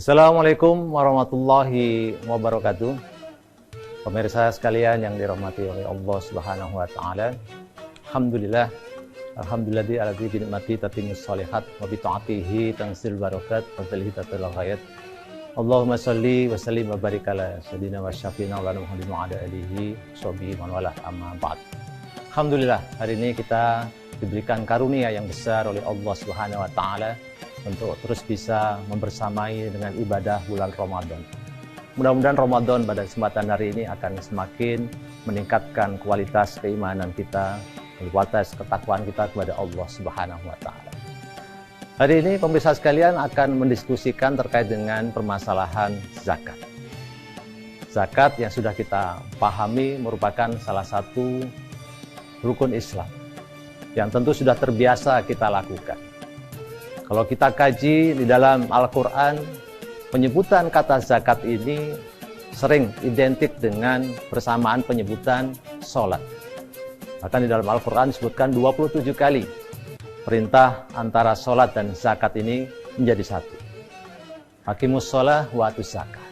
Assalamualaikum warahmatullahi wabarakatuh. Pemirsa sekalian yang dirahmati oleh Allah Subhanahu wa taala. Alhamdulillah, alhamdulillah alladzi bi ni'mati tatimmus shalihat wa bi ta'atihi tanzilul barakat wa bihi tatalul ghayat. Allahumma shalli wa sallim wa barik ala sayyidina wa syafiina wa Muhammadin wa ala alihi washabihi wa wala amma ba'd. Alhamdulillah, hari ini kita diberikan karunia yang besar oleh Allah Subhanahu wa taala untuk terus bisa membersamai dengan ibadah bulan Ramadan. Mudah-mudahan Ramadan pada kesempatan hari ini akan semakin meningkatkan kualitas keimanan kita, kualitas ketakwaan kita kepada Allah Subhanahu wa taala. Hari ini pemirsa sekalian akan mendiskusikan terkait dengan permasalahan zakat. Zakat yang sudah kita pahami merupakan salah satu rukun Islam yang tentu sudah terbiasa kita lakukan. Kalau kita kaji di dalam Al-Quran, penyebutan kata zakat ini sering identik dengan persamaan penyebutan sholat. Bahkan di dalam Al-Quran disebutkan 27 kali perintah antara sholat dan zakat ini menjadi satu. Aqimus sholah wa atuz zakat.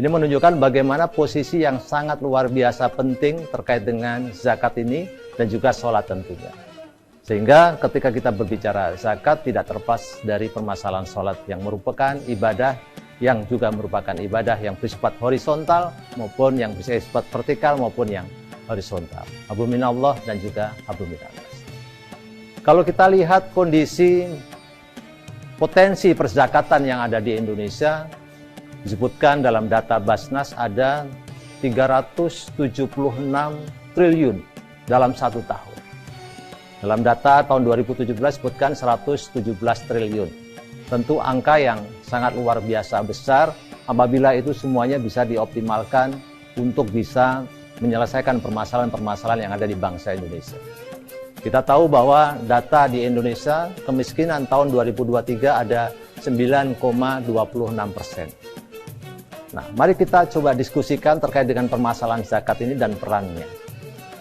Ini menunjukkan bagaimana posisi yang sangat luar biasa penting terkait dengan zakat ini dan juga sholat tentunya. Sehingga ketika kita berbicara zakat tidak terlepas dari permasalahan sholat yang merupakan ibadah yang juga merupakan ibadah yang bersifat horizontal maupun yang bersifat vertikal maupun yang horizontal. Hablum minallah dan juga hablum minannas. Kalau kita lihat kondisi potensi perzakatan yang ada di Indonesia, disebutkan dalam data Basnas ada 376 triliun dalam satu tahun. Dalam data tahun 2017 disebutkan 117 triliun. Tentu angka yang sangat luar biasa besar apabila itu semuanya bisa dioptimalkan untuk bisa menyelesaikan permasalahan-permasalahan yang ada di bangsa Indonesia. Kita tahu bahwa data di Indonesia kemiskinan tahun 2023 ada 9,26%. Nah, mari kita coba diskusikan terkait dengan permasalahan zakat ini dan perannya.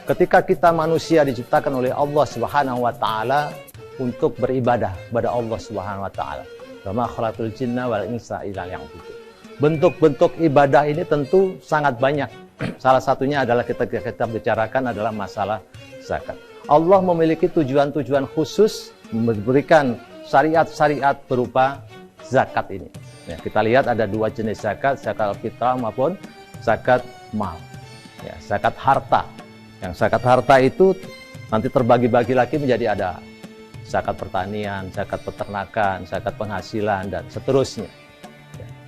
Ketika kita manusia diciptakan oleh Allah Subhanahu wa taala untuk beribadah kepada Allah Subhanahu wa taala. Wa ma khalaqul jinna wal insa illa liya'budun. Bentuk-bentuk ibadah ini tentu sangat banyak. Salah satunya adalah kita bicarakan adalah masalah zakat. Allah memiliki tujuan-tujuan khusus memberikan syariat-syariat berupa zakat ini. Ya, kita lihat ada dua jenis zakat, zakat fitrah maupun zakat mal. Ya, zakat harta. Yang zakat harta itu nanti terbagi-bagi lagi menjadi ada zakat pertanian, zakat peternakan, zakat penghasilan, dan seterusnya.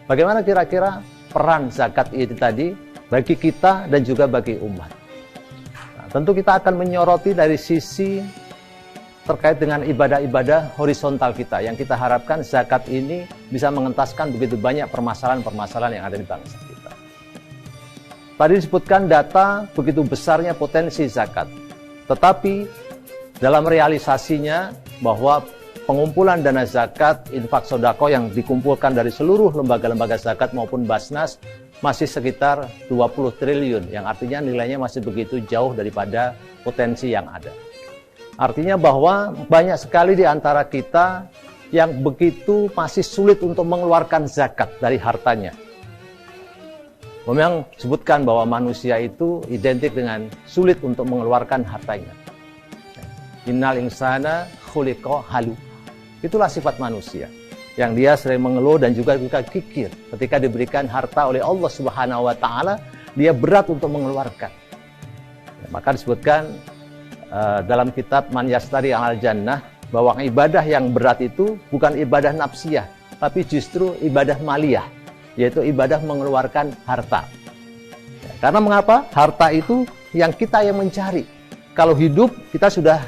Bagaimana kira-kira peran zakat ini tadi bagi kita dan juga bagi umat? Nah, tentu kita akan menyoroti dari sisi terkait dengan ibadah-ibadah horizontal kita, yang kita harapkan zakat ini bisa mengentaskan begitu banyak permasalahan-permasalahan yang ada di bangsa kita. Tadi disebutkan data begitu besarnya potensi zakat. Tetapi dalam realisasinya bahwa pengumpulan dana zakat, infak sodako yang dikumpulkan dari seluruh lembaga-lembaga zakat maupun Basnas masih sekitar 20 triliun. Yang artinya nilainya masih begitu jauh daripada potensi yang ada. Artinya bahwa banyak sekali di antara kita yang begitu masih sulit untuk mengeluarkan zakat dari hartanya. Memang disebutkan bahwa manusia itu identik dengan sulit untuk mengeluarkan hartanya. Innal insana khuliqa halu. Itulah sifat manusia. Yang dia sering mengeluh dan juga kikir. Ketika diberikan harta oleh Allah Subhanahu wa taala, dia berat untuk mengeluarkan. Maka disebutkan dalam kitab Man Yastari Al Jannah bahwa ibadah yang berat itu bukan ibadah nafsiyah, tapi justru ibadah maliyah. Yaitu ibadah mengeluarkan harta. Ya, karena mengapa? Harta itu yang kita yang mencari. Kalau hidup kita sudah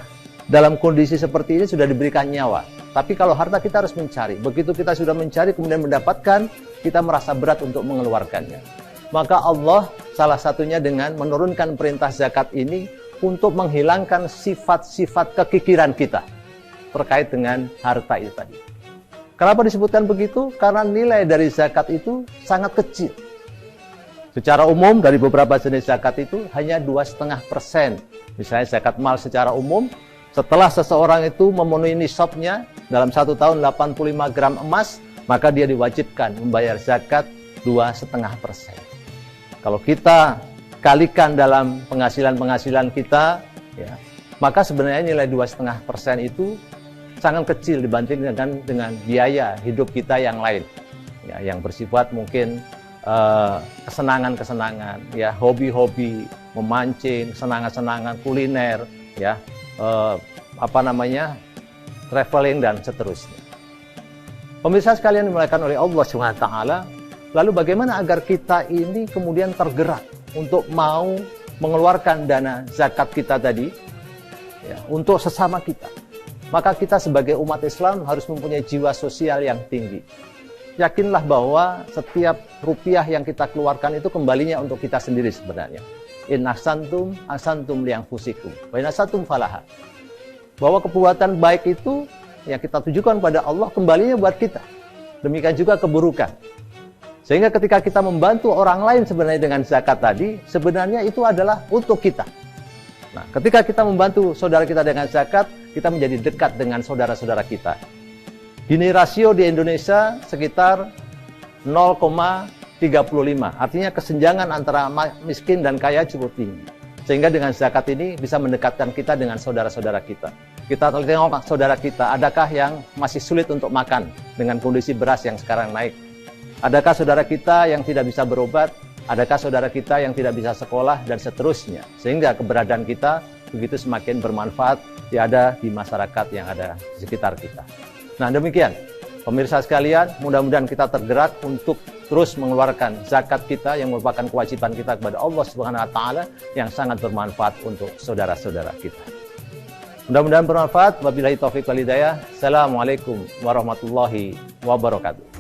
dalam kondisi seperti ini sudah diberikan nyawa. Tapi kalau harta kita harus mencari. Begitu kita sudah mencari kemudian mendapatkan, kita merasa berat untuk mengeluarkannya. Maka Allah salah satunya dengan menurunkan perintah zakat ini untuk menghilangkan sifat-sifat kekikiran kita terkait dengan harta itu tadi. Kenapa disebutkan begitu? Karena nilai dari zakat itu sangat kecil. Secara umum dari beberapa jenis zakat itu hanya 2,5%. Misalnya zakat mal secara umum, setelah seseorang itu memenuhi nisabnya dalam 1 tahun 85 gram emas, maka dia diwajibkan membayar zakat 2,5%. Kalau kita kalikan dalam penghasilan kita, ya, maka sebenarnya nilai 2,5% itu sangat kecil dibandingkan dengan biaya hidup kita yang lain, ya, yang bersifat mungkin kesenangan-kesenangan, ya, hobi-hobi, memancing, kesenangan-kesenangan kuliner, ya, traveling dan seterusnya. Pemirsa sekalian dimuliakan oleh Allah Subhanahu wa taala, lalu bagaimana agar kita ini kemudian tergerak untuk mau mengeluarkan dana zakat kita tadi, ya, untuk sesama kita? Maka kita sebagai umat Islam harus mempunyai jiwa sosial yang tinggi. Yakinlah bahwa setiap rupiah yang kita keluarkan itu kembalinya untuk kita sendiri sebenarnya. In ahsantum li anfusikum wa in asatum falaha. Bahwa perbuatan baik itu yang kita tujukan pada Allah kembalinya buat kita. Demikian juga keburukan. Sehingga ketika kita membantu orang lain sebenarnya dengan zakat tadi, sebenarnya itu adalah untuk kita. Nah, ketika kita membantu saudara kita dengan zakat, kita menjadi dekat dengan saudara-saudara kita. Gini rasio di Indonesia sekitar 0,35. Artinya kesenjangan antara miskin dan kaya cukup tinggi. Sehingga dengan zakat ini bisa mendekatkan kita dengan saudara-saudara kita. Kita tengok saudara kita, adakah yang masih sulit untuk makan dengan kondisi beras yang sekarang naik? Adakah saudara kita yang tidak bisa berobat? Adakah saudara kita yang tidak bisa sekolah dan seterusnya? Sehingga keberadaan kita begitu semakin bermanfaat ada di masyarakat yang ada di sekitar kita. Nah, demikian pemirsa sekalian, mudah-mudahan kita tergerak untuk terus mengeluarkan zakat kita yang merupakan kewajiban kita kepada Allah Subhanahu wa taala yang sangat bermanfaat untuk saudara-saudara kita. Mudah-mudahan bermanfaat. Wabillahi taufiq wal hidayah. Assalamualaikum warahmatullahi wabarakatuh.